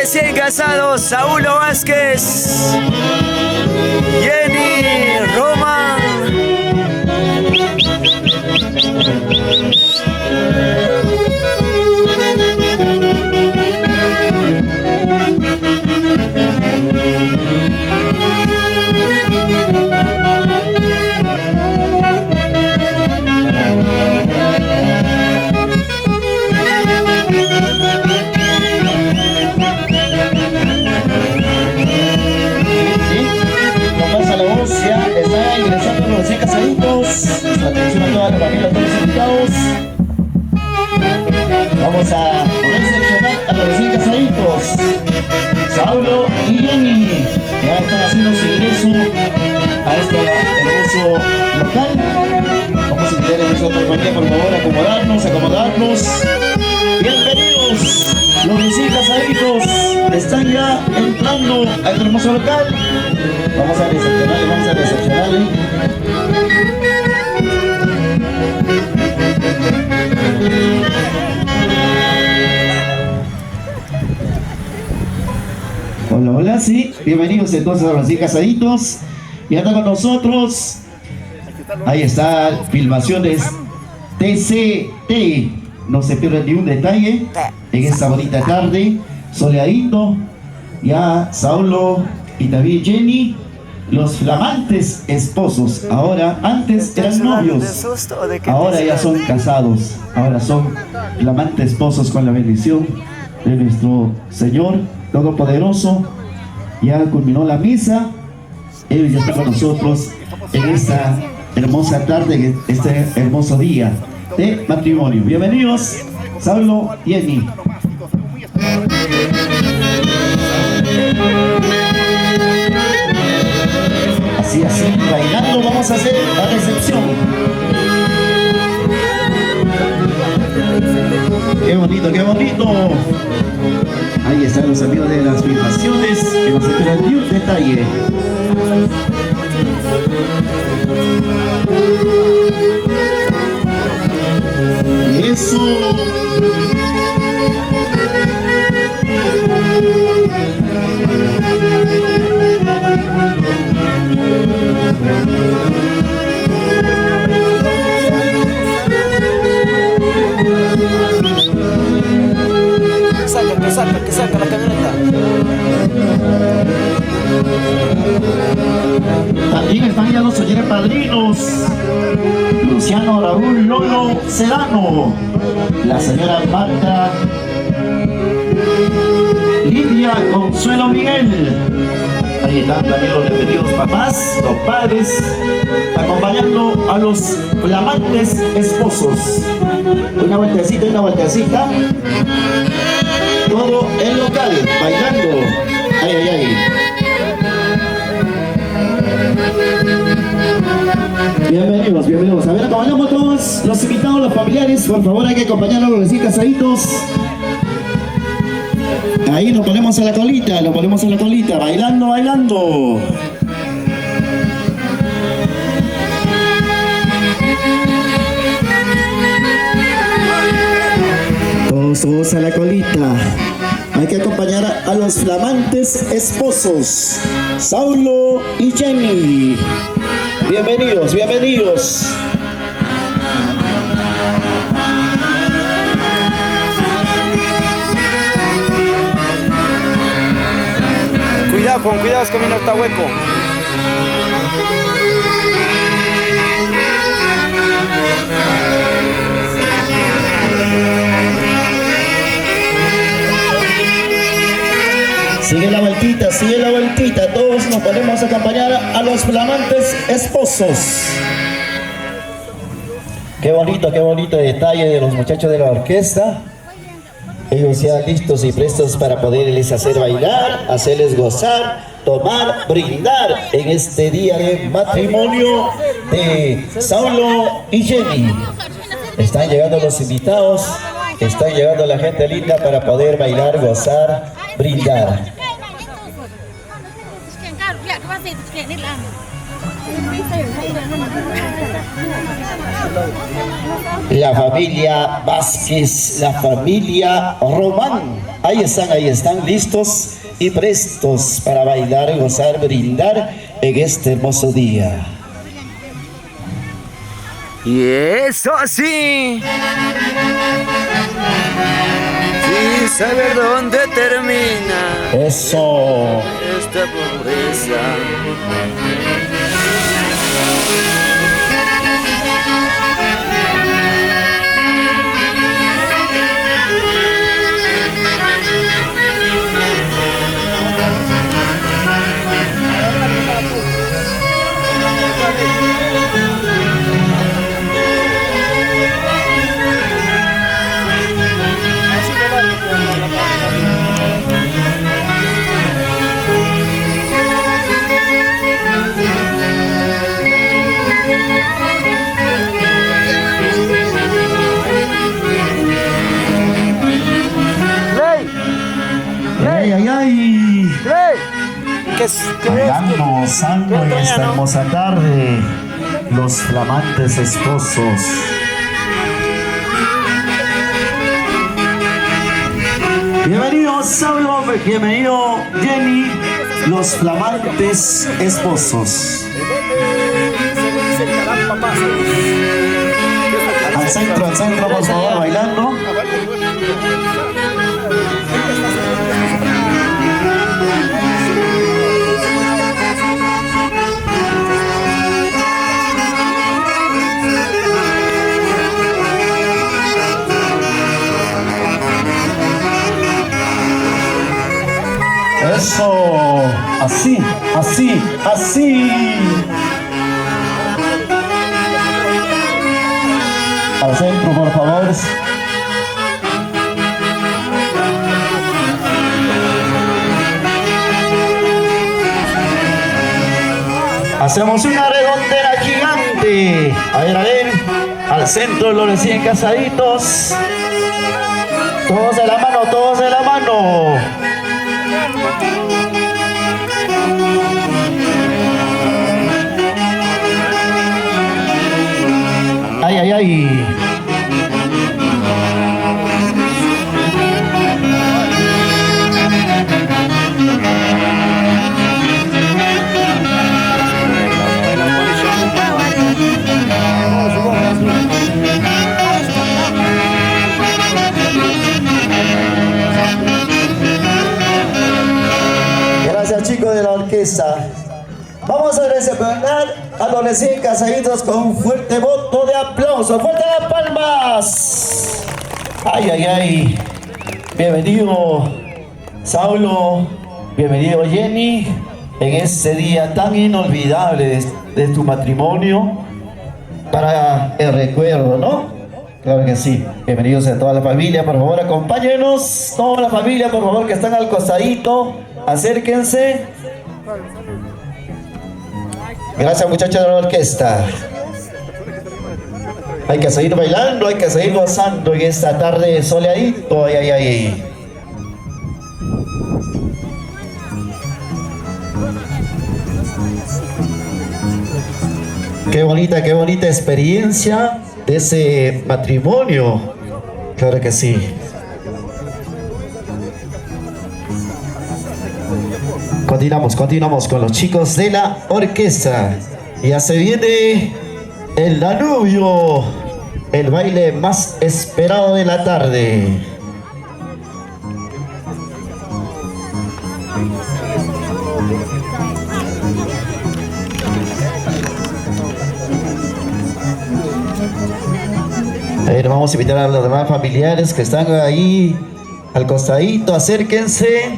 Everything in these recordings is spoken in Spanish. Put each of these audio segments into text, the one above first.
recién casados, Saulo Vázquez, Jenny Román. Atención a toda la familia, a todos los invitados. Vamos a recepcionar a los recién casaditos, Saulo y Jenny. Ya están haciendo su ingreso a este hermoso local. Vamos a invitar en nuestra compañía, por favor, acomodarnos. Bienvenidos, los recién casaditos están ya entrando a este hermoso local. Vamos a recepcionarle. Hola, sí, bienvenidos entonces a los recién casaditos. Y anda con nosotros. Ahí está, filmaciones TCT. No se pierdan ni un detalle en esta bonita tarde, soleadito. Ya Saulo y también Jenny, los flamantes esposos. Ahora, antes eran novios, ahora ya son casados. Ahora son flamantes esposos con la bendición de nuestro Señor Todopoderoso. Ya culminó la misa. Él ya está con nosotros en esta hermosa tarde, en este hermoso día de matrimonio. Bienvenidos, Saulo y Jenny. Así, bailando vamos a hacer la recepción. ¡Qué bonito, qué bonito! Ahí están los amigos de las filmaciones, que no se pierdan ni un detalle. ¡Eso! Que saca la camioneta. También están ya los señores padrinos: Luciano Raúl Lolo Sedano, la señora Marta Lidia Consuelo Miguel. Ahí están también los respectivos papás, los padres, acompañando a los flamantes esposos. Una vueltecita. Todo el local, bailando. Ay. Bienvenidos. A ver, acompañamos todos los invitados, los familiares. Por favor, hay que acompañar a los recién casaditos. Ahí nos ponemos a la colita, bailando. Todos a la colita. Hay que acompañar a los flamantes esposos, Saulo y Jenny. Bienvenidos. Cuidado, es que camino está hueco. Sigue la vueltita, todos nos podemos acompañar a los flamantes esposos. Qué bonito detalle de los muchachos de la orquesta. Ellos ya listos y prestos para poderles hacer bailar, hacerles gozar, tomar, brindar en este día de matrimonio de Saulo y Jenny. Están llegando los invitados, está llegando la gente linda para poder bailar, gozar, brindar. La familia Vázquez, la familia Román. ahí están listos y prestos para bailar, gozar, brindar en este hermoso día. Y eso sí. Sin saber dónde termina Eso. esta pobreza. Bailando, gozando en esta hermosa tarde, los flamantes esposos. Bienvenido Saulo, bienvenido Jenny, los flamantes esposos. Al centro, por favor, bailando. Eso, así, así, así. Al centro, por favor. Hacemos una redondera gigante. A ver, al centro los recién casaditos. Todos de la mano, todos de la mano. Ay, ay, ay. Gracias, chicos de la orquesta. Vamos a recepcionar a los recién casaditos con un fuerte voto de aplauso. ¡Fuerte las palmas! ¡Ay, ay, ay! Bienvenido, Saulo. Bienvenido, Jenny. En este día tan inolvidable de tu matrimonio. Para el recuerdo, ¿no? Claro que sí. Bienvenidos a toda la familia. Por favor, acompáñenos. Toda la familia, por favor, que están al costadito. Acérquense. Gracias, muchachos de la orquesta. Hay que seguir bailando, hay que seguir gozando en esta tarde soleadito. Ay, ay, ay. Qué bonita experiencia de ese matrimonio. Claro que sí. Continuamos con los chicos de la orquesta. Ya se viene el Danubio, el baile más esperado de la tarde. A ver, vamos a invitar a los demás familiares que están ahí al costadito, acérquense.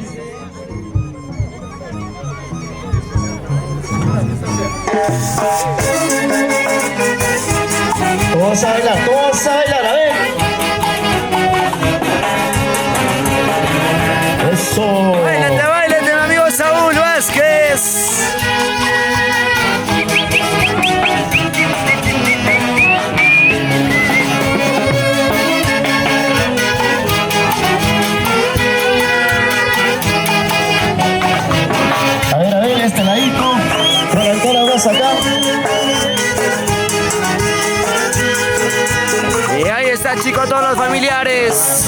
Todos a bailar, a ver. Eso. Báilate, mi amigo Saúl Vázquez. A ver, este ladito. Levantó la voz acá. Y ahí está, chicos, todos los familiares.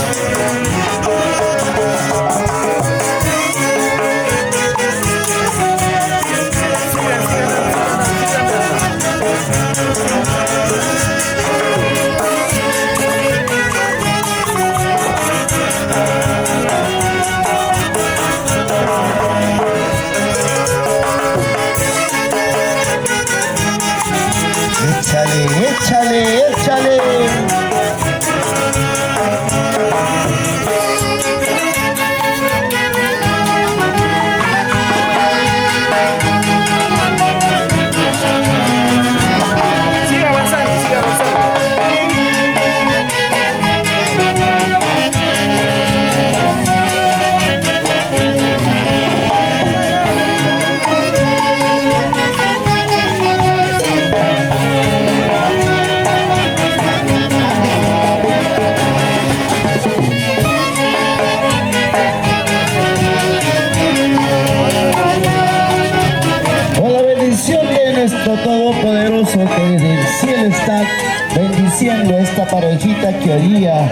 esta parejita que hoy día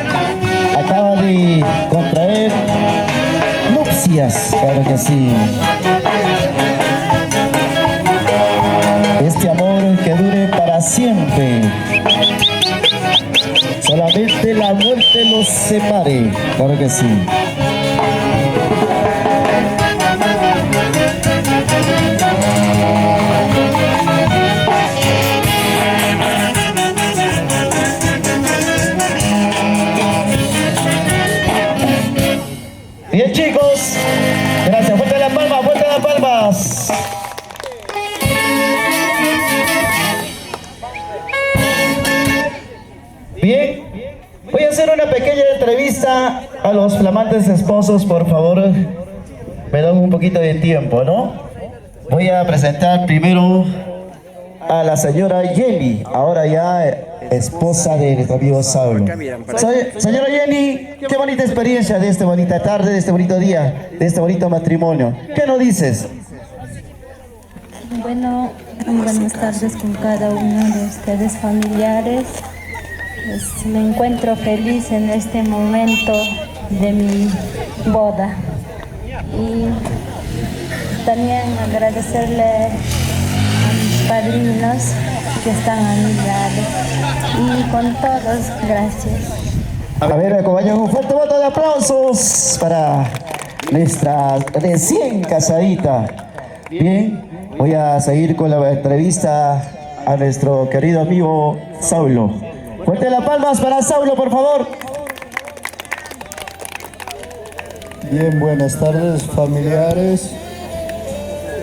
acaba de contraer nupcias, claro que sí. Este amor que dure para siempre. Solamente la muerte los separe, claro que sí. Bien, chicos, gracias, fuerte las palmas, fuerte las palmas. Bien, voy a hacer una pequeña entrevista a los flamantes esposos, por favor. Me dan un poquito de tiempo, ¿no? Voy a presentar primero a la señora Jenny, ahora ya esposa de nuestro amigo Saulo. Señora Jenny, qué bonita experiencia de esta bonita tarde, de este bonito día, de este bonito matrimonio. ¿Qué nos dices? Bueno, buenas tardes con cada uno de ustedes familiares. Pues, me encuentro feliz en este momento de mi boda. Y también agradecerle a mis padrinos que están a mi lado. Y con todos, gracias. A ver, acompañan un fuerte voto de aplausos para nuestra recién casadita. Bien, voy a seguir con la entrevista a nuestro querido amigo Saulo. Fuerte las palmas para Saulo, por favor. Bien, buenas tardes, familiares.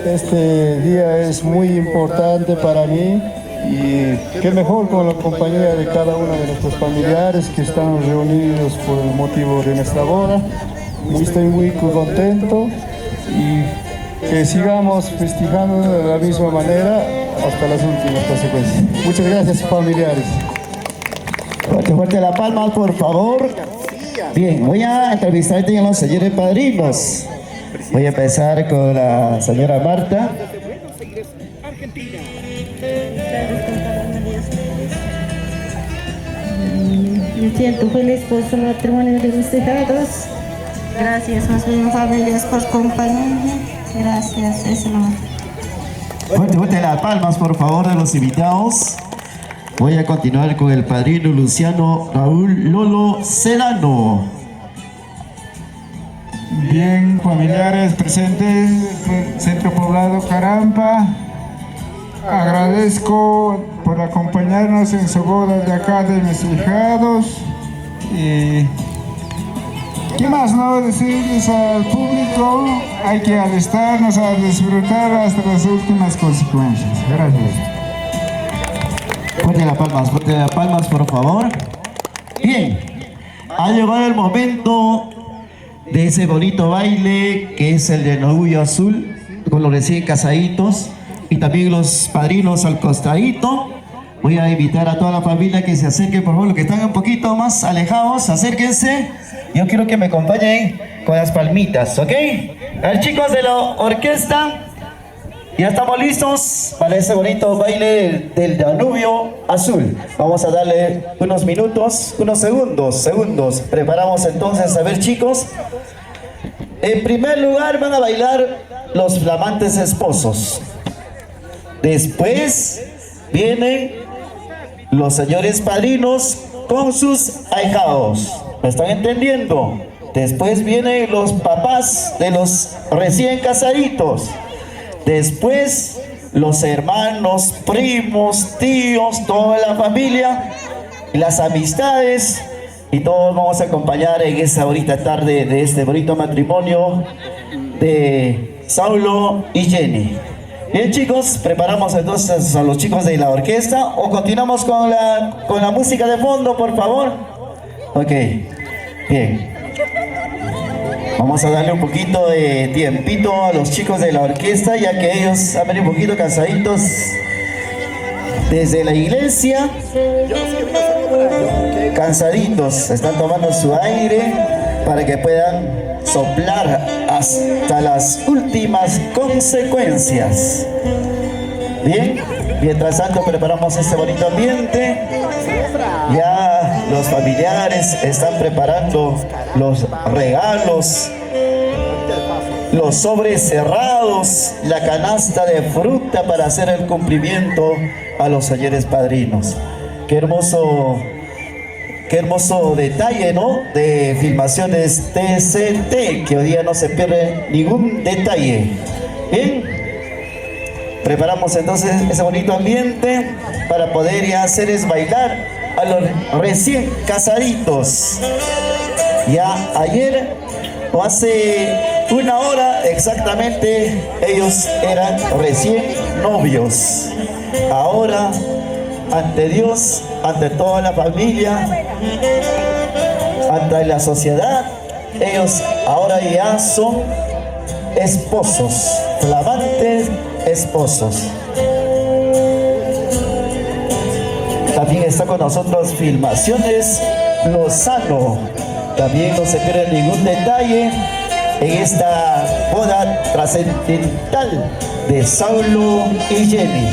Este día es muy importante para mí y qué mejor con la compañía de cada uno de nuestros familiares que están reunidos por el motivo de nuestra boda. Estoy muy contento y que sigamos festejando de la misma manera hasta las últimas consecuencias. Muchas gracias, familiares. Fuerte, fuerte la palma, por favor. Bien, voy a entrevistarte a los señores padrinos. Voy a empezar con la señora Marta. Me siento feliz por su matrimonio de ustedes. Gracias, más bien familias, por acompañarme. Gracias, eso no. Fuerte, fuerte las palmas, por favor, de los invitados. Voy a continuar con el padrino Luciano Raúl Lolo Serrano. Bien, familiares presentes del Centro Poblado Carampa, agradezco por acompañarnos en su boda de acá de mis hijados. Y ¿qué más no decirles al público? Hay que alistarnos a disfrutar hasta las últimas consecuencias. Gracias. Fuerte las palmas, por favor. Bien, ha llegado el momento de ese bonito baile que es el de novio azul con los recién casaditos y también los padrinos al costadito. Voy a invitar a toda la familia que se acerque, por favor, los que están un poquito más alejados, acérquense. Yo quiero que me acompañen con las palmitas, ¿ok? A ver, chicos de la orquesta, ya estamos listos para ese bonito baile del Danubio Azul. Vamos a darle unos minutos, unos segundos. Preparamos entonces, a ver, chicos. En primer lugar van a bailar los flamantes esposos. Después vienen los señores padrinos con sus ahijados. ¿Me están entendiendo? Después vienen los papás de los recién casaditos. Después los hermanos, primos, tíos, toda la familia y las amistades, y todos vamos a acompañar en esa bonita tarde de este bonito matrimonio de Saulo y Jenny. Bien, chicos, preparamos entonces a los chicos de la orquesta o continuamos con la música de fondo, por favor. Ok, bien. Vamos a darle un poquito de tiempito a los chicos de la orquesta, ya que ellos han venido un poquito cansaditos desde la iglesia. Cansaditos, están tomando su aire para que puedan soplar hasta las últimas consecuencias. Bien, mientras tanto preparamos este bonito ambiente. Ya los familiares están preparando los regalos, los sobres cerrados, la canasta de fruta para hacer el cumplimiento a los señores padrinos. Qué hermoso detalle, ¿no? De filmaciones TCT, que hoy día no se pierde ningún detalle. Bien, preparamos entonces ese bonito ambiente para poder ya hacerles bailar a los recién casaditos. Ya ayer o hace una hora exactamente ellos eran recién novios. Ahora, ante Dios, ante toda la familia, ante la sociedad, ellos ahora ya son esposos, flamantes esposos. También está con nosotros Filmaciones Lozano. También no se pierde ningún detalle en esta boda trascendental de Saulo y Jenny.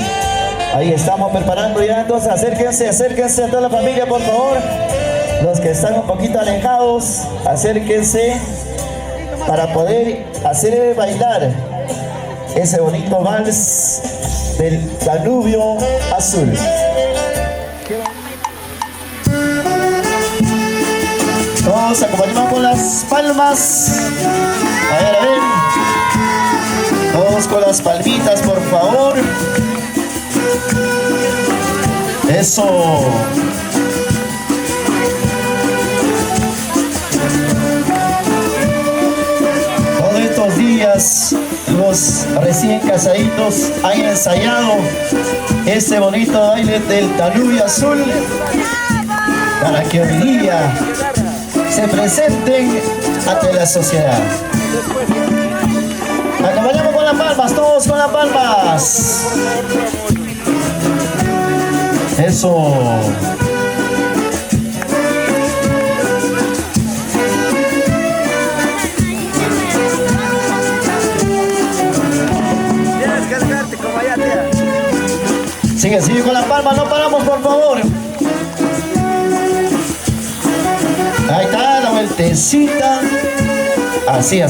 Ahí estamos preparando ya, entonces acérquense a toda la familia, por favor. Los que están un poquito alejados, acérquense para poder hacer bailar ese bonito vals del Danubio Azul. Todos acompañamos con las palmas. A ver. Todos con las palmitas, por favor. Eso. Todos estos días los recién casaditos han ensayado ese bonito baile del Danubio Azul para que hoy día se presenten ante la sociedad. Acompañamos con las palmas, todos con las palmas. Eso. Tienes que acercarte como allá, tía. Sigue con las palmas, no paramos, por favor. Ahí está la vueltecita. Así. A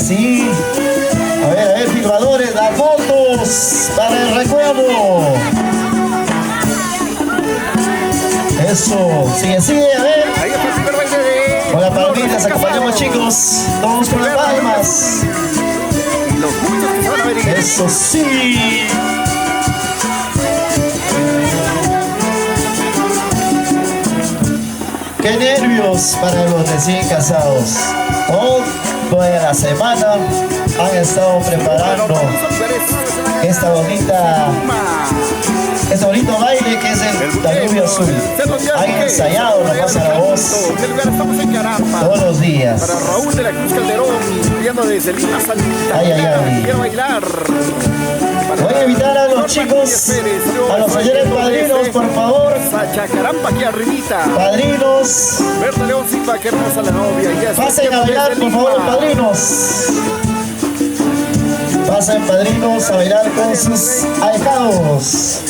ver, filmadores, las fotos para el recuerdo. Eso, sigue, a ver. Ahí está el primer baile de... Con las palmitas, acompañamos, chicos. Todos con las palmas. Y los muchos que se van a ver. Eso sí. Qué nervios para los recién casados. Toda la semana han estado preparando este bonito baile que es el Danubio Azul. Han ensayado la pasa la voz todos los días. Para Raúl de la Cruz Calderón, viendo desde Lima, Salita. Ay. Quiero bailar. Voy a invitar a los chicos, a los señores padrinos, por favor. Sachacarampa aquí arribita. Padrinos, Berta León Silva, qué hermosa la novia. pasen a bailar, por favor, padrinos. Pasen, padrinos, a bailar con sus ahijados.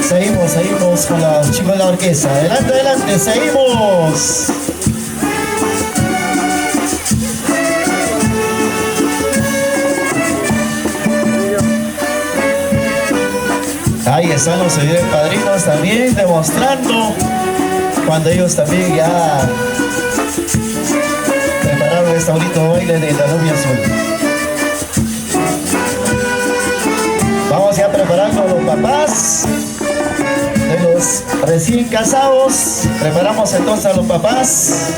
Seguimos con los chicos de la orquesta. Adelante, seguimos. Ahí están los señores padrinos también demostrando cuando ellos también ya prepararon este bonito baile de Danubio Azul. Vamos ya preparando a los papás de los recién casados. Preparamos entonces a los papás.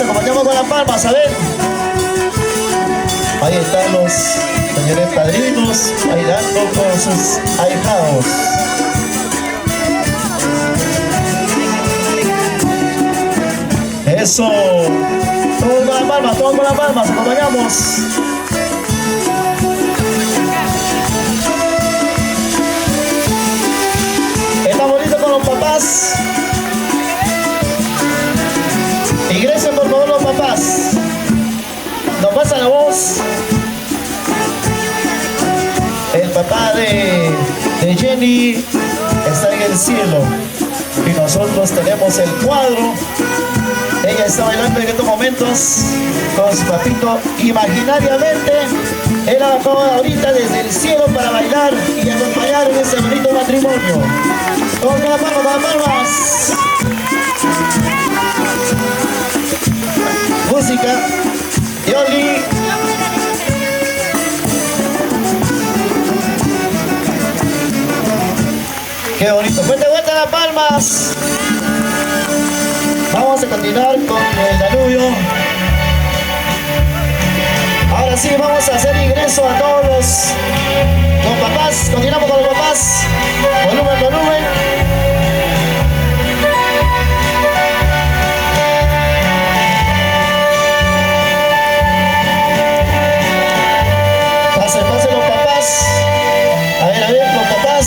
Acompañamos con las palmas, a ver. Ahí están los señores padrinos bailando con sus ahijados. Eso. Todos con las palmas, acompañamos. Está bonito con los papás. la voz. El papá de Jenny está en el cielo y nosotros tenemos el cuadro. Ella está bailando en estos momentos con su papito imaginariamente. Él la acaba ahorita desde el cielo para bailar y acompañar en ese bonito matrimonio. Con las palmas. Música. Yoli. Qué bonito. Fuerte vuelta las palmas. Vamos a continuar con el Danubio. Ahora sí, vamos a hacer ingreso a todos los papás. Continuamos con los papás. Volumen, volumen. Pasen, pasen los papás. A ver, los papás.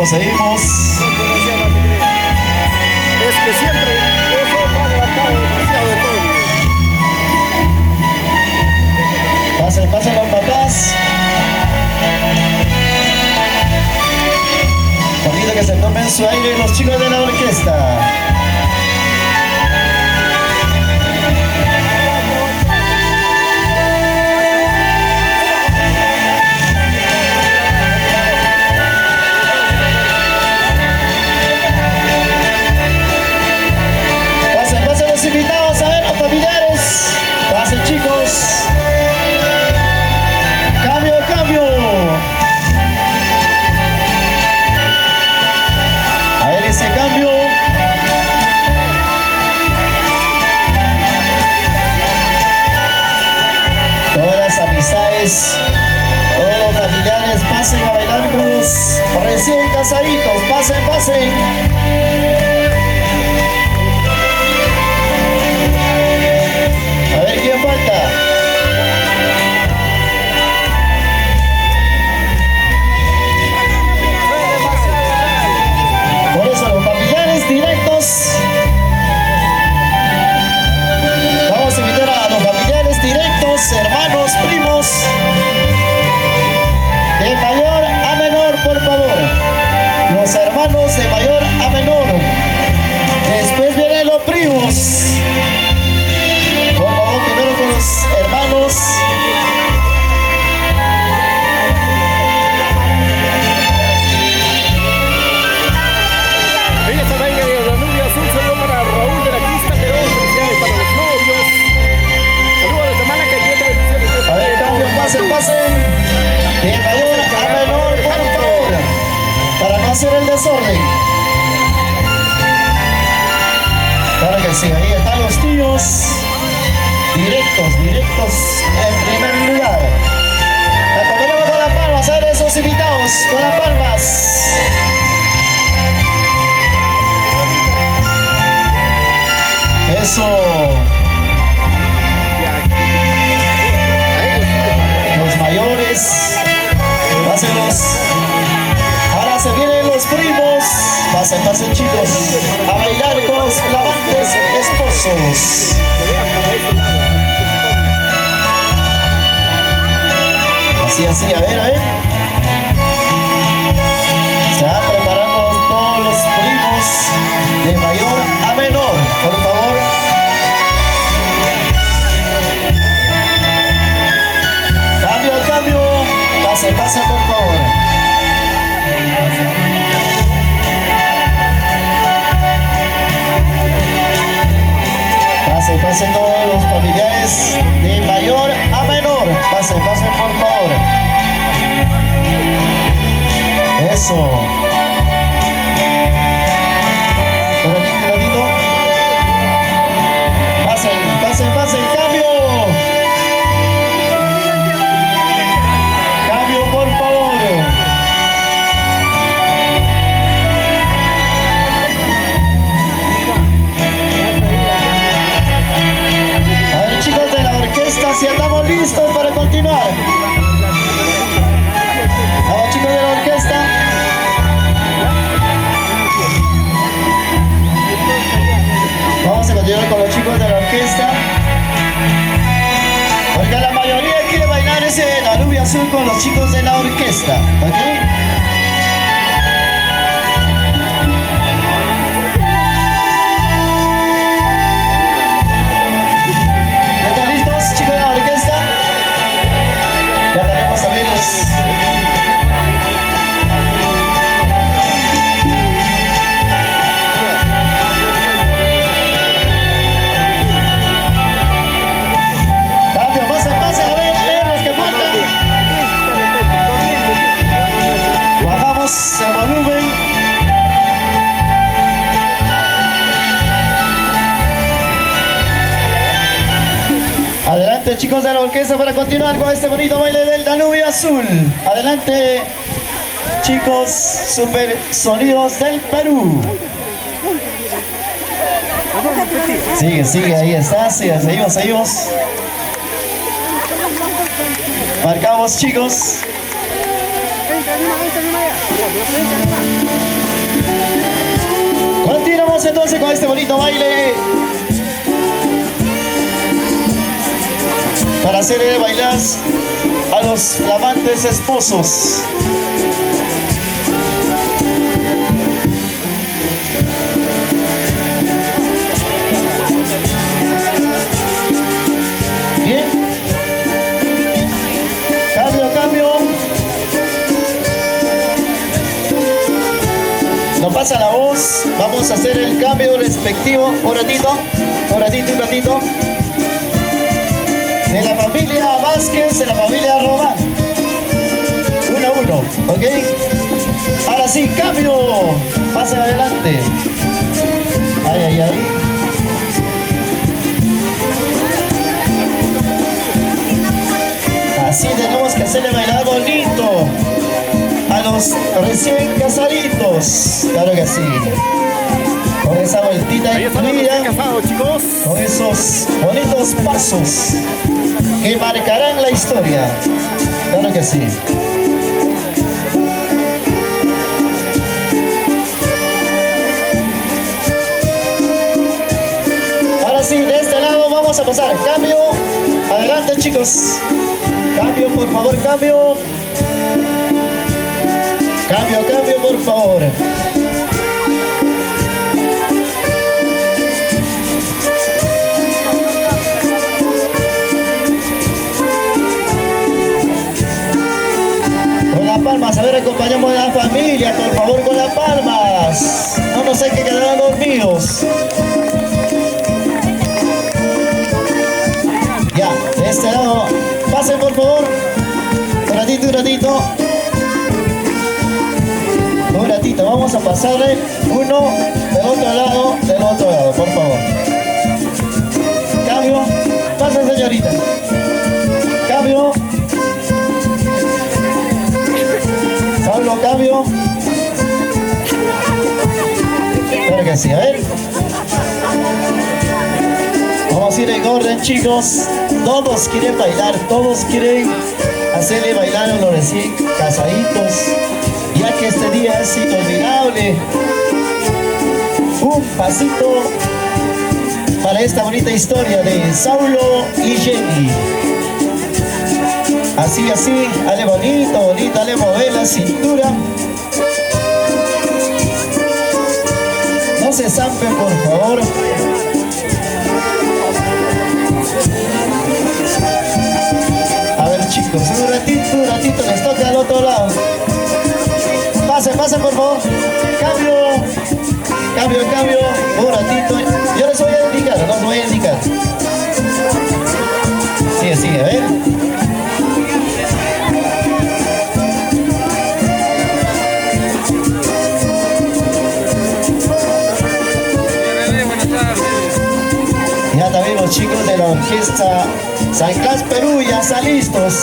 Seguimos. Es que siempre eso va adelantado demasiado de todo. Pasen los papás. Bonito que se tomen su aire los chicos de la orquesta. Invitados a ver los familiares. Pasen, chicos. Cambio, cambio. A ver ese cambio. Todas las amistades, todos los familiares, pasen a bailar con los recién casaditos. Pasen, pasen. A ver quién falta. Por eso los familiares directos. Vamos a invitar a los familiares directos, hermanos, primos. De mayor a menor, por favor. Los hermanos de mayor a menor. Después vienen los primos. Primero con los hermanos. Esta baile de Danubio Azul, saludo para Raúl de la Crista, pero felicidades para los novios. Saludos desde Málaga, que tiene bendiciones. A ver, cambio, pasen, pasen. De mayor a menor, por favor. Para no hacer el desorden. Claro que sí, ahí están los tíos. Directos en primer lugar. Acompañamos con las palmas, a ver esos invitados, con las palmas. Eso. Los mayores, pásenlos. Ahora se vienen los primos. Pasen, pasen, chicos, a bailar con los flamantes esposos. Así, a ver. Se van preparando todos los primos de mayor a menor, por favor. Cambio. Pasen, por favor. Pasen todos los familiares de mayor a menor. Pasen, por favor. Eso. Un ratito. Pasen. Cambio, por favor. A ver, chicos de listos para continuar? A los chicos de la orquesta. Vamos a continuar con los chicos de la orquesta. Porque la mayoría quiere bailar ese Danubio Azul con los chicos de la orquesta. ¿Ok? Adelante chicos de la orquesta para continuar con este bonito baile del Danubio Azul. Adelante chicos, super sonidos del Perú. Sigue, ahí está, seguimos. Marcamos chicos. Continuamos entonces con este bonito baile. Para hacerle bailar a los flamantes esposos. Bien. Cambio. Nos pasa la voz. Vamos a hacer el cambio respectivo. Un ratito. De la familia Vázquez, de la familia Román. 1 a 1, ¿ok? Ahora sí, cambio. Pasen adelante. Ay. Así tenemos que hacerle bailar bonito a los recién casaditos. Claro que sí. Con esa vueltita incluida, con esos bonitos pasos que marcarán la historia. Claro que sí. Ahora sí, de este lado vamos a pasar. Cambio. Adelante chicos. Cambio, por favor, cambio. Cambio, por favor. Palmas, a ver, acompañamos a la familia, por favor, con las palmas. No nos hay que quedar dormidos. Ya, de este lado, pasen por favor. Un ratito, vamos a pasarle uno del otro lado, por favor. Cambio, pasen señorita. Cambio. Cambio. Claro que sí, a ver. Vamos a ir en orden, chicos. Todos quieren bailar, todos quieren hacerle bailar a los recién casaditos, ya que este día es inolvidable. Un pasito para esta bonita historia de Saulo y Jenny. Así, dale bonito, dale mover la cintura. No se zampen, por favor. A ver chicos, un ratito, les toca al otro lado. Pasen, por favor. Cambio, un ratito. Yo les voy a indicar, no os voy a indicar. Sigue, a ver. Ya también los chicos de la orquesta San Clas Perú ya están listos.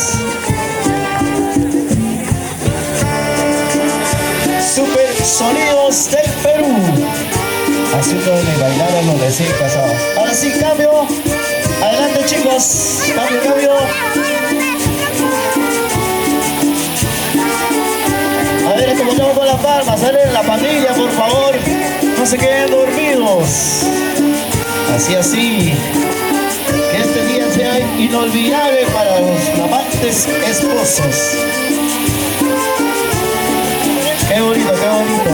Super sonidos del Perú. Haciéndole bailar a los recién casados. Ahora sí, cambio. Adelante chicos. Cambio. Sale la familia, por favor. No se queden dormidos. Así. Que este día sea inolvidable para los flamantes esposos. Qué bonito, qué bonito.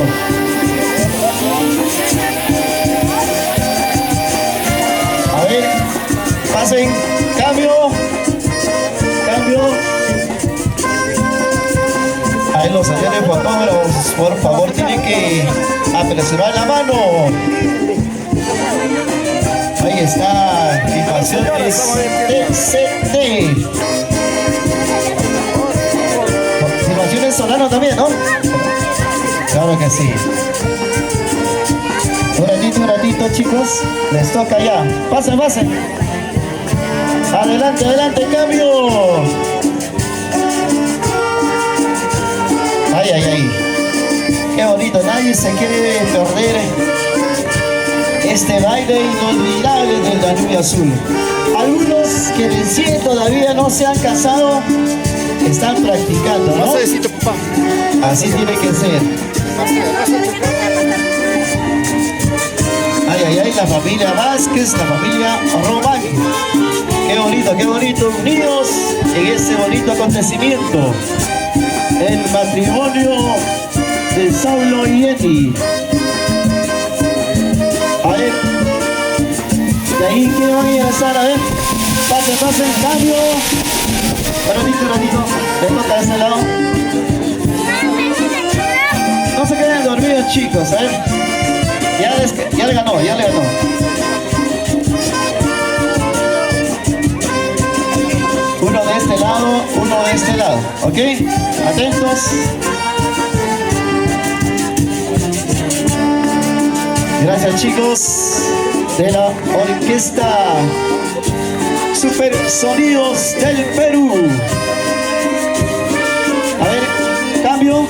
A ver, pasen, cambio. Ahí los señores fotógrafos, por favor, tienen que apresurar la mano. Ahí está, Filmaciones TCT. Filmaciones Solano también, ¿no? Claro que sí. Un ratito, chicos. Les toca ya. Pasen. Adelante, cambio. Ay. Qué bonito, nadie se quiere perder este baile inolvidable del Danubio Azul. Algunos que recién todavía no se han casado están practicando, ¿no? Así tiene que ser. Ay, la familia Vázquez, la familia Román. Qué bonito, unidos en este bonito acontecimiento. El matrimonio de Saulo y Jenny. A ver, de ahí que van a ingresar, a ver, pasen, cambio. Un ratito, le toca a ese lado. No se queden dormidos, chicos, a ver. Ya le ganó. Uno de este lado, ¿ok? Atentos. Gracias, chicos de la Orquesta Super Sonidos del Perú. A ver, cambio.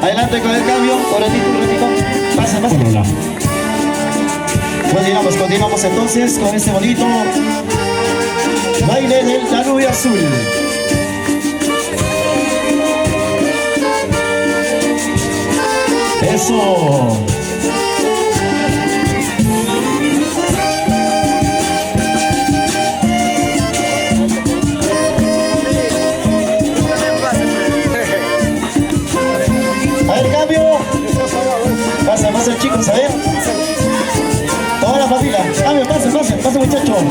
Adelante con el cambio. Un ratito. Pasen. Continuamos entonces con este bonito baile del Danubio Azul. Eso. A ver, cambio. Pasen, chicos, a ver. Toda la familia. Cambio, pasen, muchachos.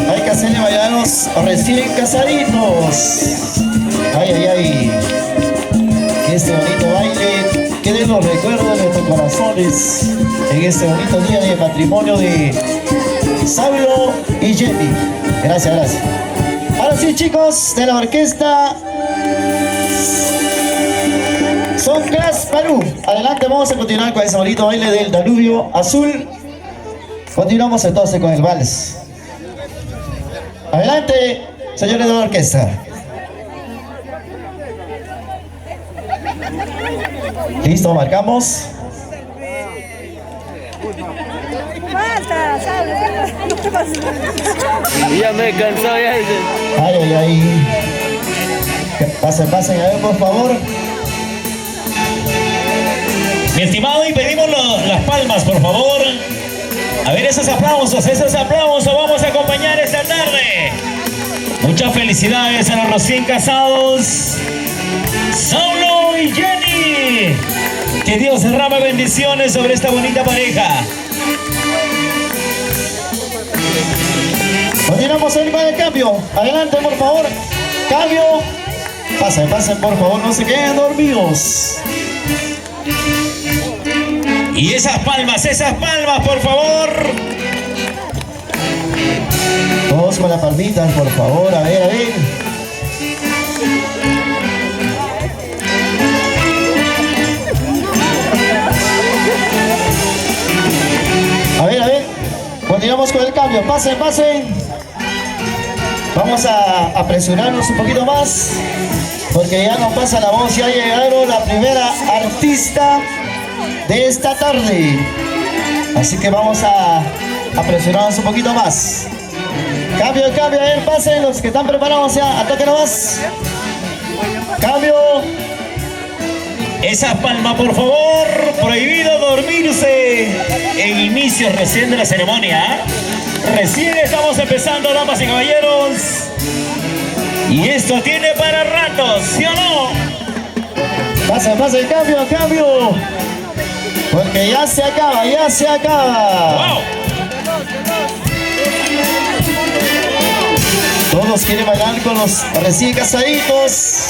Hay que hacerle bailar a los recién casaditos. Ay. Que este bonito baile quede los recuerdos de nuestros corazones en este bonito día de matrimonio de Saulo y Jenny. Gracias. Ahora sí, chicos de la orquesta Son Class Perú. Adelante, vamos a continuar con ese bonito baile del Danubio Azul. Continuamos entonces con el vals. Adelante, señores de la orquesta. Listo, marcamos. Ya me cansó, ya. Ay. Pasen, a ver, por favor. Mi estimado, y pedimos las palmas, por favor. A ver, esos aplausos, vamos a acompañar esta tarde. Muchas felicidades a los recién casados Saulo y Jenny. Que Dios derrame bendiciones sobre esta bonita pareja. Continuamos con el cambio. Adelante, por favor. Cambio. Pasen, por favor, no se queden dormidos. Y esas palmas, por favor. Todos con las palmitas, por favor. A ver. A ver. Continuamos con el cambio. Pasen. Vamos a apresurarnos un poquito más, porque ya nos pasa la voz. Ya llegaron la primera artista de esta tarde. Así que vamos a apresurarnos un poquito más. Cambio, a ver, pasen los que están preparados ya. Ataque nomás. Cambio. Esa palma, por favor. Prohibido dormirse en inicio recién de la ceremonia. Recién estamos empezando, damas y caballeros. Y esto tiene para ratos, ¿sí o no? Pasa, cambio. Porque ya se acaba. ¡Wow! Todos quieren bailar con los recién casaditos.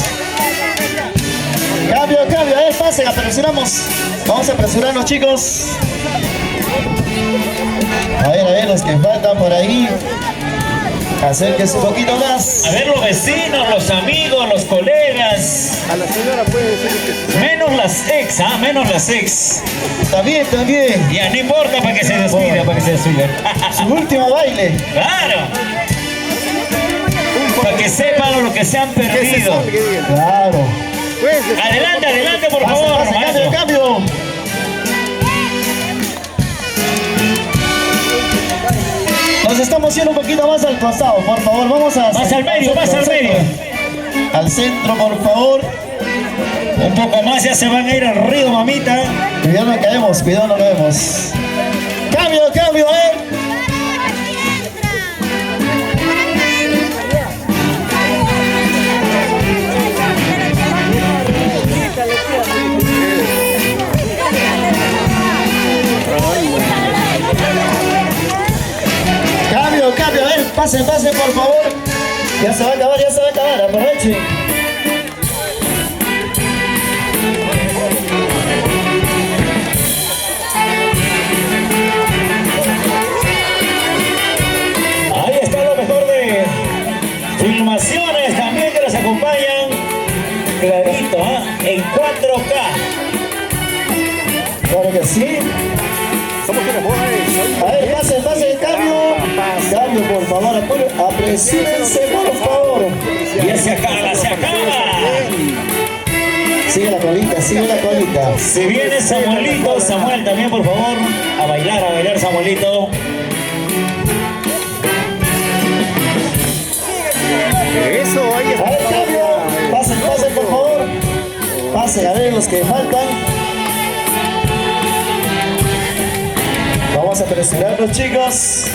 Cambio, a ver, pasen, apresuramos. Vamos a apresurarnos, chicos. A ver, los que faltan por ahí. Acérquense un poquito más. A ver, los vecinos, los amigos, los colegas. A la señora puede decir que... Menos las ex, menos las ex. También. Ya, no importa para que se despida, Su último baile. ¡Claro! Para que sepan lo que se han perdido. Claro. Adelante, por favor, maestro. Cambio. Nos estamos yendo un poquito más al costado, por favor. Vamos a... Más al medio. Al centro, por favor. Un poco más, ya se van a ir al río, mamita. Cuidado no caemos. Cambio, Cambio, a ver, pasen, por favor. Ya se va a acabar, aprovechen. Ahí está lo mejor de filmaciones también que nos acompañan. Clarito, en 4K. Claro que sí. A ver, pasen, cambio, por favor, apresúrense, por favor. Ya se acaba. Sigue la colita. Si viene Samuel también, por favor, a bailar, Samuelito. Eso, ahí A ver, cambio. Pasen, por favor. Pasen, a ver los que faltan. Vamos a apresurarnos, chicos,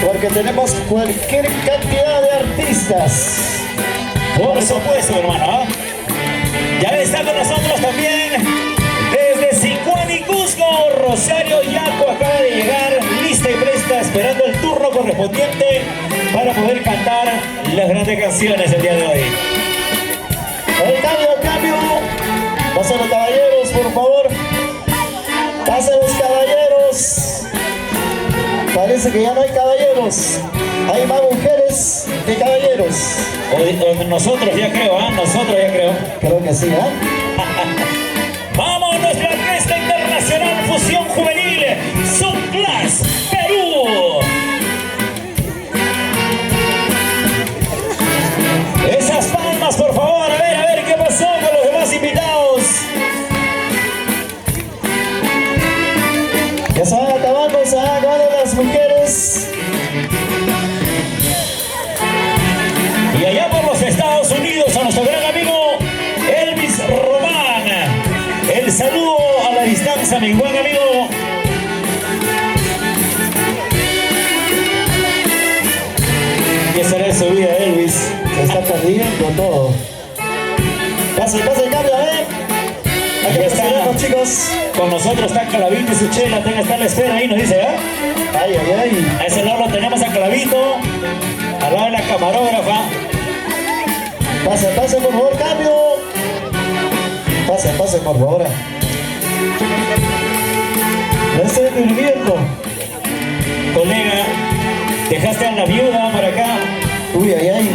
porque tenemos cualquier cantidad de artistas. Por supuesto, hermano. Ya está con nosotros también desde Sicuán y Cusco, Rosario Yaco acaba de llegar, lista y presta, esperando el turno correspondiente para poder cantar las grandes canciones del día de hoy. El cambio. Pasen los caballeros, por favor. Pasen los caballeros. Parece que ya no hay caballeros. Hay más mujeres que caballeros. O nosotros ya creo, Creo que sí, Vamos, nuestra orquesta internacional Fusión Juvenil, Subclass, Perú. Esas palmas, por favor, a ver qué pasó con los demás invitados. Ya se van acabando las mujeres. Y allá por los Estados Unidos, a nuestro gran amigo Elvis Román. El saludo a la distancia, mi buen amigo. ¿Qué será de su vida, Elvis? Se está perdiendo todo. Pasen, cambio, Hay que presionarnos, chicos. Con nosotros está Clavito y su chela, tenga que estar a la espera ahí, nos dice, Ay. A ese lado lo tenemos a Clavito, al lado de la camarógrafa. Pasen, por favor, cambio. Pasen, por favor. No estoy durmiendo. Colega, dejaste a la viuda por acá. Uy, ay.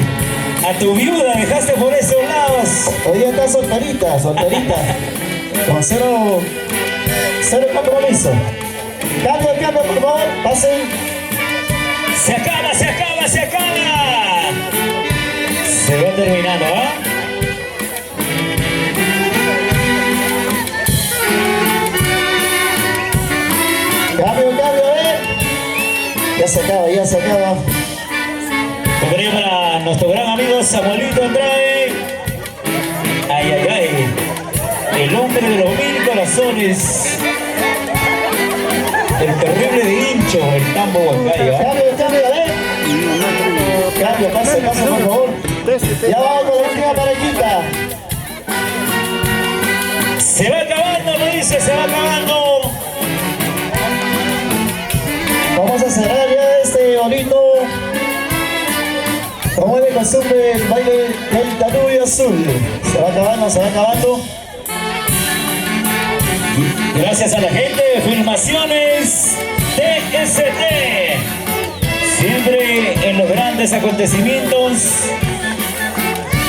A tu viuda dejaste por esos lados. Hoy día está solterita. Con cero compromiso. Cambio, por favor. Pasen. Se acaba. Se va terminando, Cambio, Ya se acaba. Tocaría para nuestro gran amigo Samuelito Andrade. Ay. El hombre corazones. El terrible de hincho, el tambo huancayo. Cambio, a ver. Cambio, pase, por favor. Ya vamos con la última parejita. Se va acabando, me dice, se va acabando. Vamos a cerrar ya este bonito, como es de costumbre, el baile del Danubio Azul. Se va acabando. Gracias a la gente de Filmaciones TST. Siempre en los grandes acontecimientos.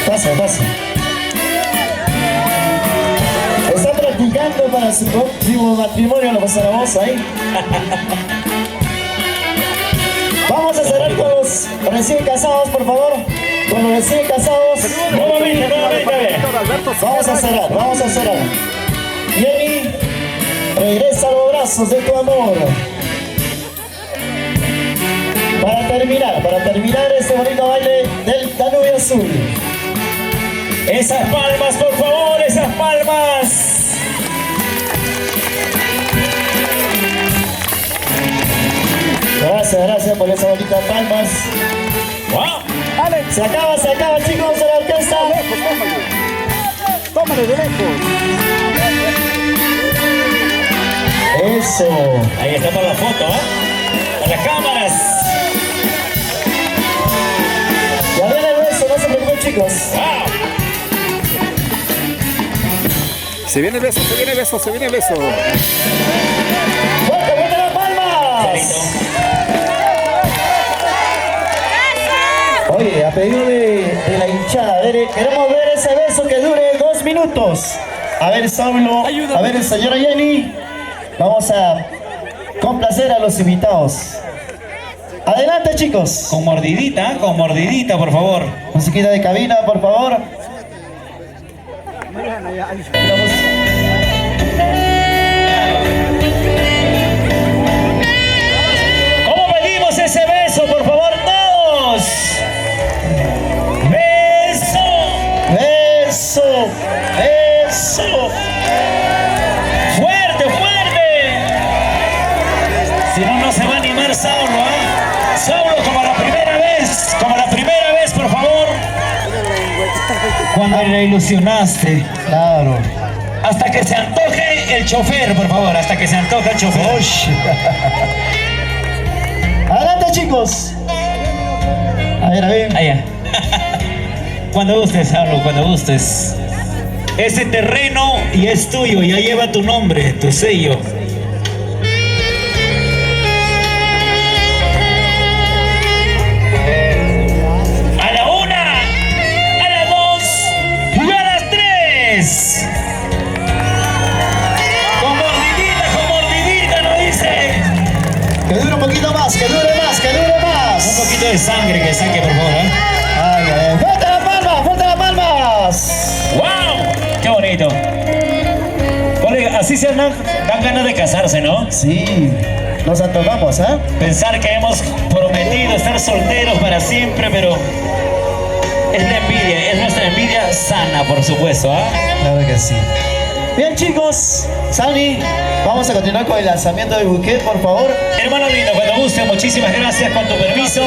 Pasa. Está practicando para su próximo matrimonio, lo pasaremos ahí. Vamos a cerrar con los recién casados, por favor. Con los recién casados. Nuevamente. Vamos a cerrar. Jenny, regresa a los brazos de tu amor. Para terminar este bonito baile del Danubio Azul. Esas palmas, por favor, esas palmas. Gracias por esas bonitas palmas. Wow. Se acaba, chicos, de la orquesta. Tómale de lejos. Eso. Ahí está para la foto, a las cámaras. Ya viene el beso, no se preocupen, chicos. Wow. Se viene el beso. ¡Fuerte las palmas! Oye, a pedido de la hinchada, queremos ver ese beso que dure 2 minutos. A ver, Saulo, a ver, señora Jenny, vamos a complacer a los invitados. Adelante, chicos. Con mordidita, por favor. Musiquita de cabina, por favor. ¿Cómo pedimos ese beso, por favor, todos? Beso. Fuerte. Si no, no se va a animar Saulo, ¿eh? Saulo, como la primera vez, por favor. Cuando le ilusionaste. Claro. Hasta que se antoje el chofer, por favor, hasta que se antoje el chofer. Adelante, chicos. A ver. Allá. Cuando gustes, Saulo, cuando gustes. Ese terreno ya es tuyo, ya lleva tu nombre, tu sello. A la 1, a las 2 y a las 3. Con mordidita, nos dice. Que dure un poquito más, que dure más. Un poquito de sangre que saque, por favor, ¿eh? Ay. ¡Fuerte las palmas! ¡Wow! ¡Qué bonito! Oye, así se dan ganas de casarse, ¿no? Sí, nos antojamos, ¿eh? Pensar que hemos prometido estar solteros para siempre, pero es la envidia, es nuestra envidia sana, por supuesto, ¿ah? Claro que sí. Bien, chicos, Sani, vamos a continuar con el lanzamiento del buquet, por favor. Hermano lindo, cuando guste, muchísimas gracias, con tu permiso.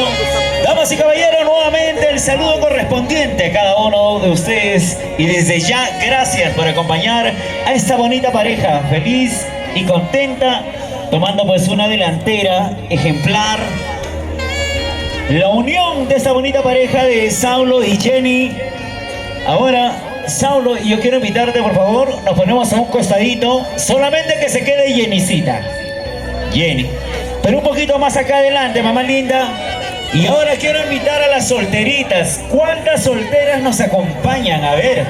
Damas y caballeros, nuevamente el saludo correspondiente a cada uno de ustedes. Y desde ya, gracias por acompañar a esta bonita pareja, feliz y contenta, tomando pues una delantera ejemplar. La unión de esta bonita pareja de Saulo y Jenny. Ahora, Saulo, yo quiero invitarte, por favor, nos ponemos a un costadito, solamente que se quede Jennycita. Jenny. Pero un poquito más acá adelante, mamá linda. Y ahora quiero invitar a las solteritas. ¿Cuántas solteras nos acompañan? A ver.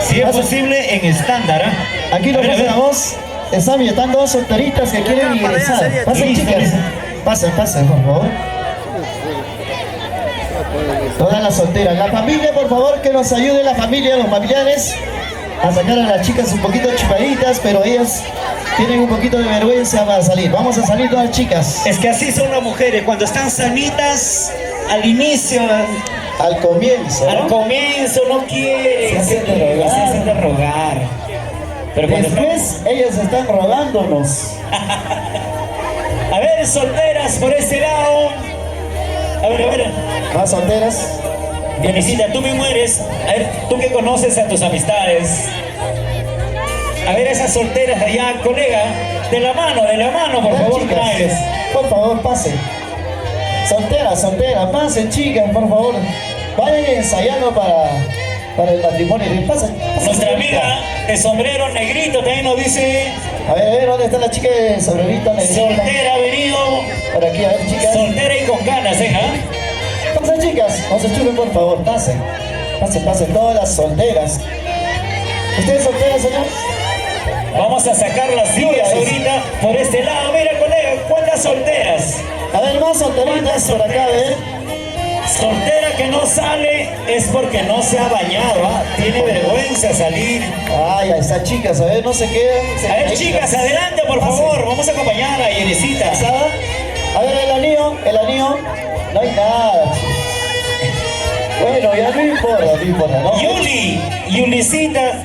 Si es posible, en estándar, ¿eh? Aquí lo pasamos. Están 2 solteritas que quieren ingresar. Pasen, chicas. Pasen, por favor. Todas las solteras. La familia, por favor, que nos ayude la familia, los familiares, a sacar a las chicas un poquito chupaditas, pero ellas tienen un poquito de vergüenza para salir. Vamos a salir todas las chicas. Es que así son las mujeres, cuando están sanitas, al inicio, Al comienzo, ¿no? no quieren. Se hacen de rogar. Se hacen de rogar. Pero cuando Después ellas están rogándonos. A ver, solteras por este lado. A ver. Más solteras. Dionisita, tú me mueres. A ver, tú que conoces a tus amistades. A ver, esas solteras de allá, colega. De la mano, por favor, chicas, Miles. por favor, pasen. Solteras, pasen, chicas, por favor. Vayan ensayando para el matrimonio. Pasen. Nuestra amiga de sombrero negrito también nos dice. A ver, ¿dónde está la chica de sombrerito negrito? Soltera ha venido. Por aquí, a ver, chicas. Soltera y con ganas, ¿eh? Pasen, chicas, no se chupen, por favor, pasen. Pasen, todas las solteras. ¿Ustedes solteras, señor? Vamos a sacar las lluvias ahorita por este lado. Mira, colega, ¿cuántas solteras? A ver, más solteritas por acá, ¿eh? Soltera que no sale es porque no se ha bañado, ¿ah? Tiene vergüenza salir. Ay, ahí está, chicas, a ver, no se queden. A ver, chicas, adelante, por favor. Vamos a acompañar a Yeresita. A ver, el anillo. No hay nada. Bueno, ya no importa, ¿no? Yulisita.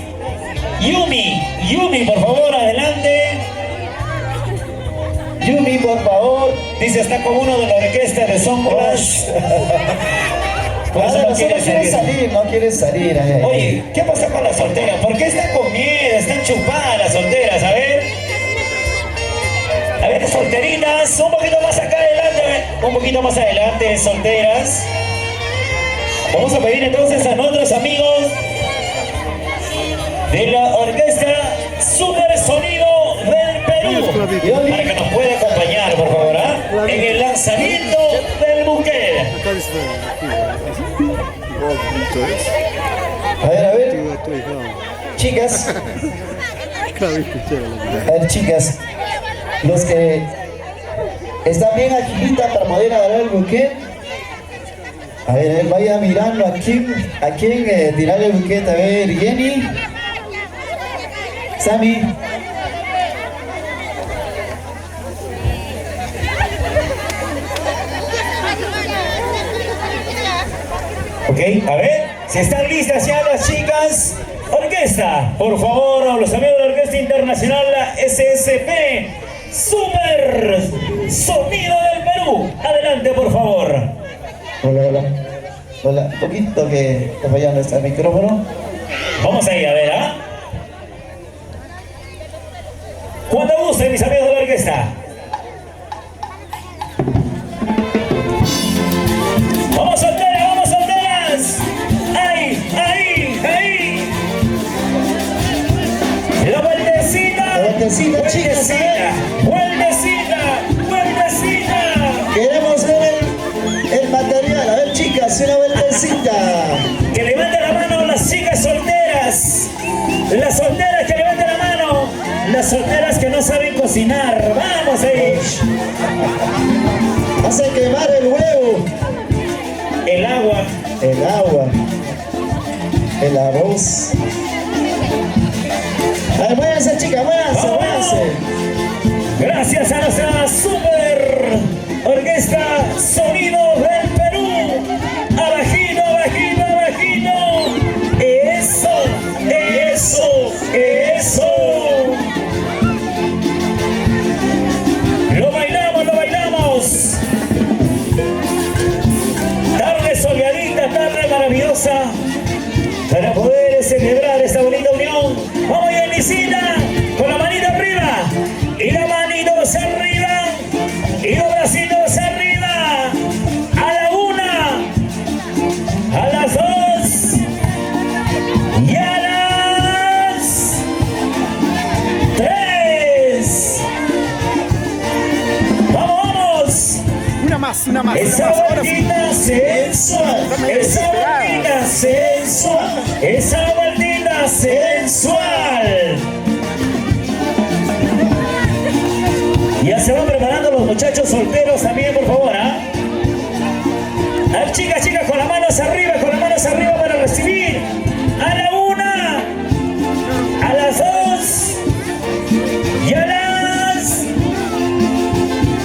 Yumi, por favor, adelante. Yumi, por favor. Dice, está con uno de la orquesta de Songlash. Por eso No quiere salir. Oye, ¿qué pasa con las solteras? ¿Por qué están con miedo? Están chupadas las solteras, a ver, solteritas, un poquito más acá adelante, un poquito más adelante, solteras. Vamos a pedir entonces a nuestros amigos de la orquesta Super Sonido del Perú para que nos pueda acompañar, por favor, en el lanzamiento del buque. A ver. Chicas. A ver, chicas. Los que están bien agilitas para poder agarrar el buque. A ver, vaya mirando a quién tirar el buquete. A ver, Jenny. Sammy. Ok, a ver, si están listas ya las chicas. Orquesta, por favor, los amigos de la Orquesta Internacional, la SSP, Super Sonido del Perú. Adelante, por favor. Hola, un poquito que está fallando este micrófono. Vamos ahí, a ver, ¿ah? Cuando gusten, mis amigos de la orquesta. ¡Vamos, solteras! ¡Vamos, solteras! ¡Ahí! ¡La vueltecita! Chicas, ¡Vueltecita! Queremos ver el material. A ver, chicas, una vueltecita. Que levanten la mano las chicas solteras. Las solteras que levanten la mano. Las solteras que no saben cocinar. ¡Vamos ahí! Hace quemar el huevo. El agua. El arroz. A ver, váyanse, chicas, váyanse. Gracias a nuestra Super Orquesta Sonido del Perú. Abajito. Eso. Lo bailamos. Tarde soleadita, tarde maravillosa, para poder celebrar esta bonita unión. Vamos, Yenisita, con la manita arriba, y la manitos arriba, y los bracitos arriba. A la 1, a las 2, y a las 3. ¡Vamos! Una más. Esa vueltita sensual, esa vueltita sensual. Ya se van preparando los muchachos solteros también, por favor, ¿ah? A ver, chicas, con las manos arriba para recibir. A la 1, a las 2, y a las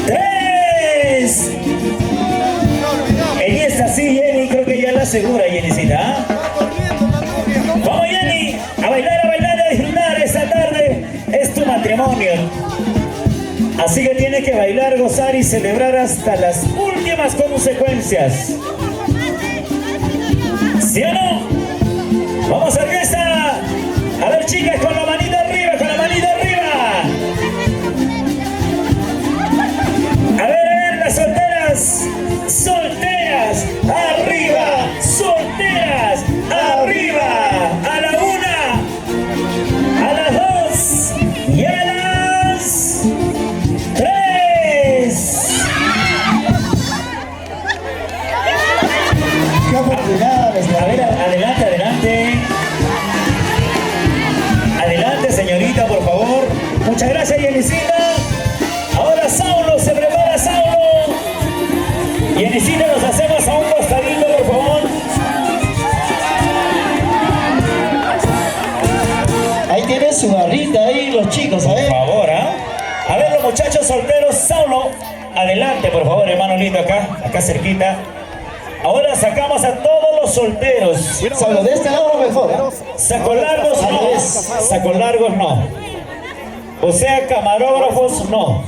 3. En esta sí, Jenny, creo que ya la asegura, Jennycita. Vamos, Jenny, a bailar, a disfrutar esta tarde Así que tiene que bailar, gozar y celebrar hasta las últimas consecuencias. ¿Sí o no? Vamos a orquesta. A ver, chicas, con la manita arriba, con la manita arriba. A ver, las solteras. Solteras, arriba. Solteras, arriba. A la 1, a las 2 y a las 3. A ver, adelante, adelante. Adelante, señorita, por favor. Muchas gracias, Yenisita. Ahora Saulo, se prepara Saulo. Yenisita, nos hacemos a un costadito, por favor. Ahí tienen su barrita ahí los chicos, a ver. Por favor, ¿ah? A ver, los muchachos solteros, Saulo, adelante, por favor, hermano lindo, acá cerquita. Ahora sacamos a todos los solteros. Saulo, de este lado mejor, ¿eh? Saco largos no. Saco largos no. O sea, camarógrafos no.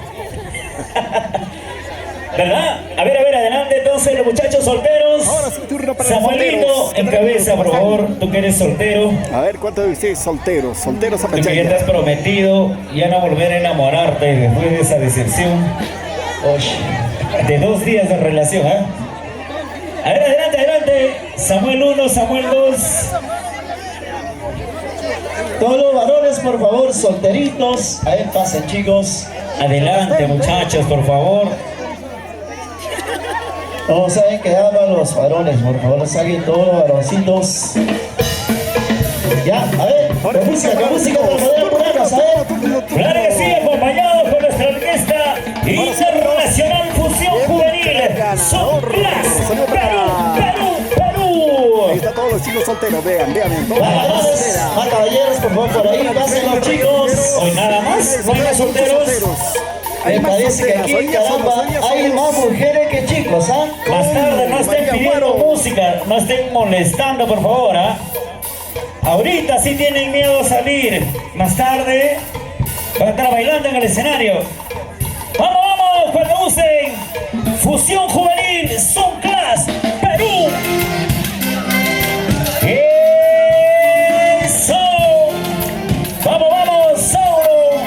¿Verdad? A ver, adelante entonces los muchachos solteros. Ahora sí, turno para los Samuelito, solteros. en cabeza, por favor, tú que eres soltero. A ver, ¿cuántos de ustedes solteros? Solteros a Tú que ya pachanga. estás prometido ya no volver a enamorarte después de esa decepción. De 2 días de relación, ¿eh? A ver, adelante. Samuel 1, Samuel 2. Todos los varones, por favor, solteritos. A ver, pasen, chicos. Adelante, muchachos, por favor. No saben que aman los varones, por favor, saquen todos los varoncitos. Ya, a ver, con música, para poder apurarnos, a ver. Claro que sí, acompañados por nuestra orquesta internacional Fusión Juvenil. Son Class, Perú. Ahí está todos los chicos solteros, vean. Todos Más los varones, solteros. más caballeros, por favor, por ahí, pasen los chicos. Hoy nada más, no hay más solteros. Me parece que aquí, caramba, hay más mujeres que chicos, ¿ah? Más tarde no estén pidiendo música, no estén molestando, por favor, ¿ah? Ahorita sí tienen miedo a salir. Más tarde van a estar bailando en el escenario. ¡Vamos! Cuando gusten. Fusión Juvenil, Son Class, Perú. ¡Eso! ¡Vamos, Saulo!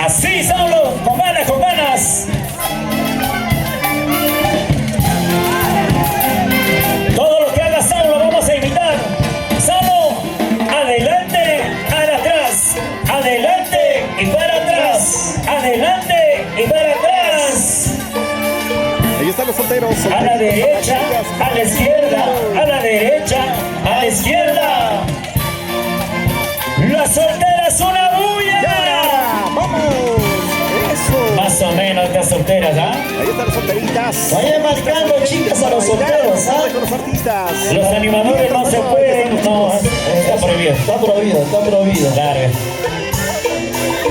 Así, Saulo, con ganas. Todo lo que haga Saulo vamos a imitar. Saulo, adelante, atrás. Adelante y para atrás. Adelante y para atrás. Ahí están los solteros. A la derecha, a la izquierda, a la derecha, a la izquierda. Las solteras, una bulla. ¡Vamos! ¡Eso! Más o menos estas solteras, ¿ah? Ahí están las solteritas. Vayan marcando, chicas, a los solteros, ¿ah? Con los artistas. Los animadores no se pueden, no, está prohibido. Está prohibido. Claro.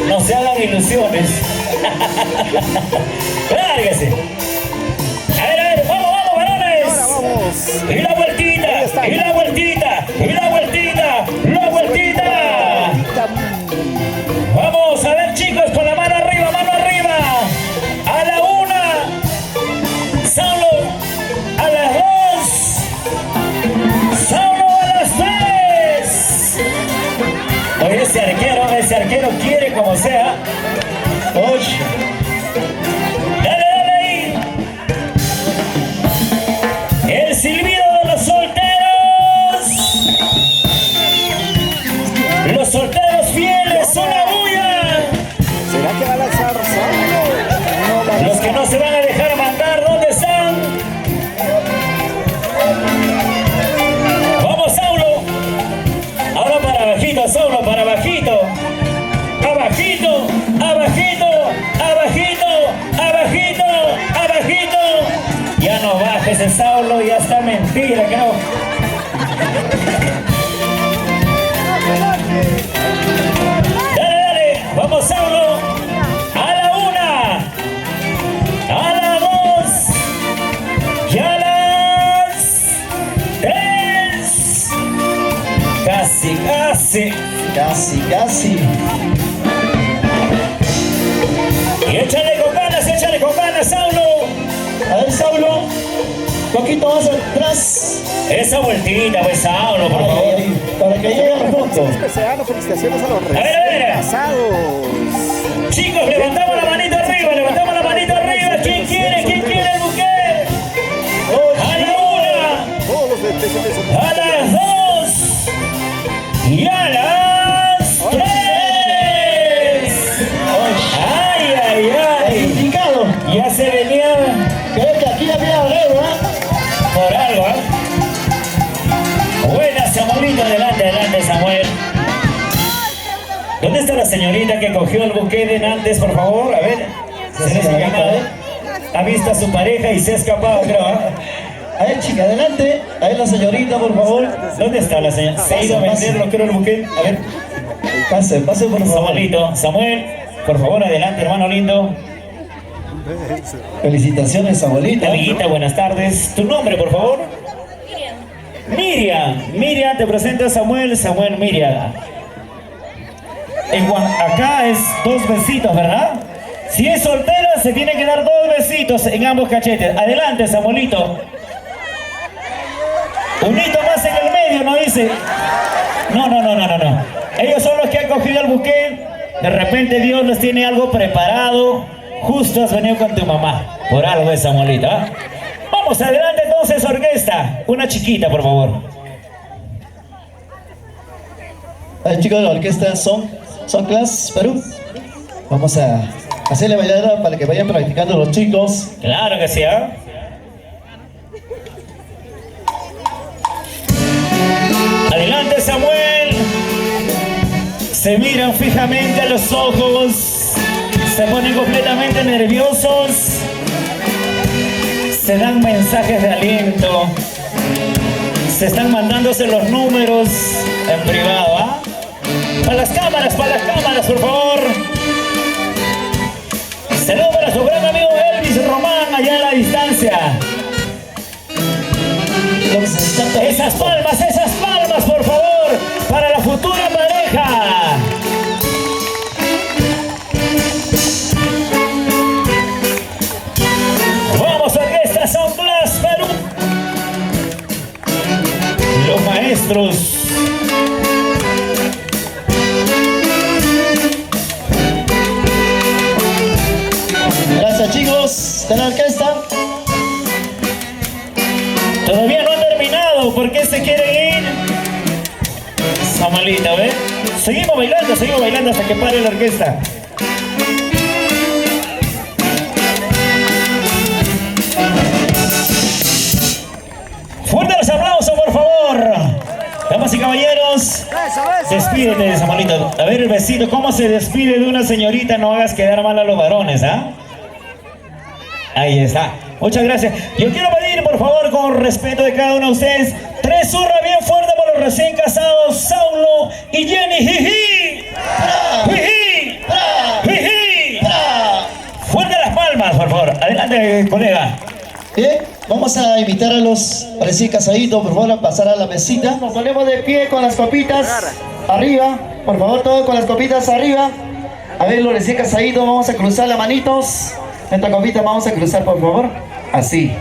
No se hagan ilusiones. Lárguese. A ver, vamos, varones. Ahora vamos. Y la vueltita, y la vueltita, y la vueltita, la vueltita. Vamos a ver, chicos, con la mano arriba, a la 1, Saulo, a las 2, Saulo a las 3. Oye, ese arquero quiere como sea. Oye. Dale ahí. El silbido de los solteros. Los solteros fieles, una bulla. ¿Será que va a lanzar Saulo? Los que no se van a dejar mandar, ¿dónde están? Vamos, Saulo. Ahora para bajito, Saulo, para bajito. Abajito, abajito, abajito, abajito, abajito. Ya no bajes el Saulo, ya está mentira, que no. Dale, vamos, Saulo. A la 1, a la 2 y a las 3. Casi. Y échale con ganas, Saulo. A ver, Saulo, poquito más atrás. Esa vueltita, pues, Saulo, por favor. Para que llegue al fondo. Especial, felicitaciones a los A ver. casados. Chicos, levantamos la manito arriba. ¿Quién quiere el buque? A la una, Todos los de a las dos y a las tres. Ay. Indicado. Ya se venía Creo que aquí había algo, por algo, ¿eh? Buena, Samuelito, adelante, Samuel. ¿Dónde está la señorita que cogió el buque de antes, por favor? A ver, se les ha llamado. Ha visto a su pareja y se ha escapado, creo. A ver, chica, adelante. A ver, la señorita, por favor. ¿Dónde está la señora? Se ha ido a venderlo, creo, el buque. A ver, Pase, por favor. Samuelito, Samuel, por favor, adelante, hermano lindo. Felicitaciones, abuelita. Amiguita, buenas tardes. ¿Tu nombre, por favor? Miriam, te presento a Samuel, Miriam. Acá es 2 besitos, ¿verdad? Si es soltera, se tiene que dar 2 besitos en ambos cachetes. Adelante, Samuelito. Un hito más en el medio, ¿no dice? No. Ellos son los que han cogido el buque. De repente Dios les tiene algo preparado. Justo has venido con tu mamá. Por algo es, Samuelito, ¿eh? Vamos, adelante entonces, orquesta. Una chiquita, por favor. A ver, chicos de la orquesta Son Class Perú. Vamos a hacerle bailar para que vayan practicando los chicos. Claro que sí, ¿eh? Adelante, Samuel. Se miran fijamente a los ojos. Se ponen completamente nerviosos. Se dan mensajes de aliento. Se están mandándose los números en privado, ¿ah? Para las cámaras, por favor. Saludos para su gran amigo Elvis Román, allá a la distancia. Esas palmas, por favor, para la futura pareja. Vamos, orquesta Son Class Perú. Los maestros. Gracias, chicos de la orquesta. Todavía no han terminado. ¿Por qué se quieren ir? Samuelita, ¿ves? Seguimos bailando hasta que pare la orquesta. Fuerte los aplausos, por favor. Damas y caballeros, despídete, Samuelito. A ver el besito, ¿cómo se despide de una señorita? No hagas quedar mal a los varones, ¿ah? Ahí está. Muchas gracias. Yo quiero pedir, por favor, con respeto de cada uno de ustedes, 3 hurras bien fuertes por los recién casados, Saulo y Jenny. ¡Jiji! ¡Jiji! ¡Jiji! Fuerte las palmas, por favor. Adelante, colega. Bien, vamos a invitar a los recién casaditos, por favor, a pasar a la mesita. Nos ponemos de pie con las copitas arriba. Por favor, todos con las copitas arriba. A ver, los recién casaditos, vamos a cruzar las manitos. Esta copita vamos a cruzar, por favor. Así.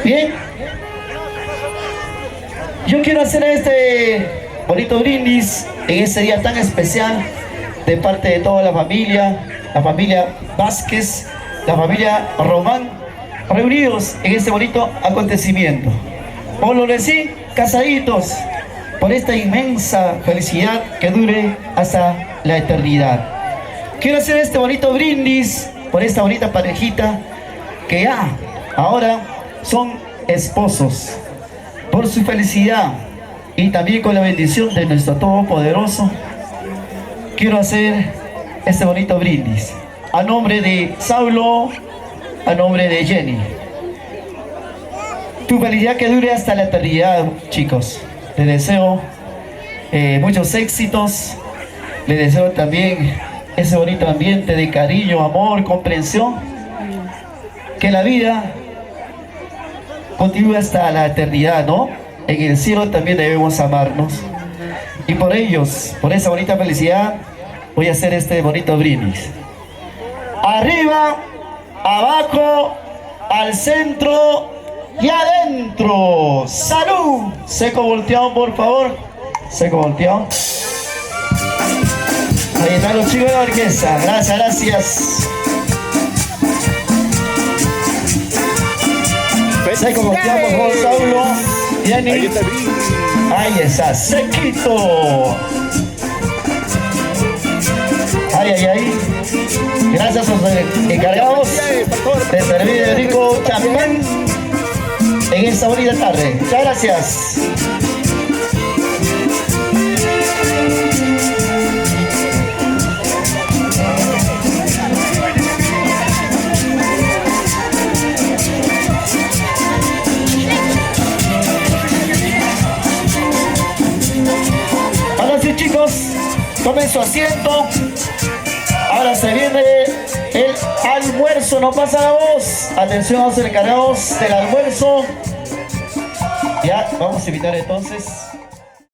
Bien. Yo quiero hacer este bonito brindis en este día tan especial de parte de toda la familia Vázquez, la familia Román, reunidos en este bonito acontecimiento. Por los recién casaditos, por esta inmensa felicidad que dure hasta la eternidad. Quiero hacer este bonito brindis por esta bonita parejita que ya ahora son esposos, por su felicidad y también con la bendición de nuestro Todopoderoso. Quiero hacer este bonito brindis a nombre de Saulo, a nombre de Jenny. Tu felicidad que dure hasta la eternidad, chicos. Les deseo muchos éxitos. Les deseo también ese bonito ambiente de cariño, amor, comprensión. Que la vida continúe hasta la eternidad, ¿no? En el cielo también debemos amarnos. Y por ellos, por esa bonita felicidad, voy a hacer este bonito brindis. Arriba, abajo, al centro y adentro. ¡Salud! Seco volteado, por favor. Seco volteado. Ahí están los chicos de la orquesta. Gracias, gracias. Seco volteado, por favor, Saulo. Jenny. Ahí está, sequito. Ay, ay, ay. Gracias a los encargados de servir de rico champán en esta bonita tarde. Muchas gracias. Ahora sí, chicos, tomen su asiento. Ahora se viene el almuerzo, no pasa la voz. Atención a los encargados del almuerzo. Ya, vamos a invitar entonces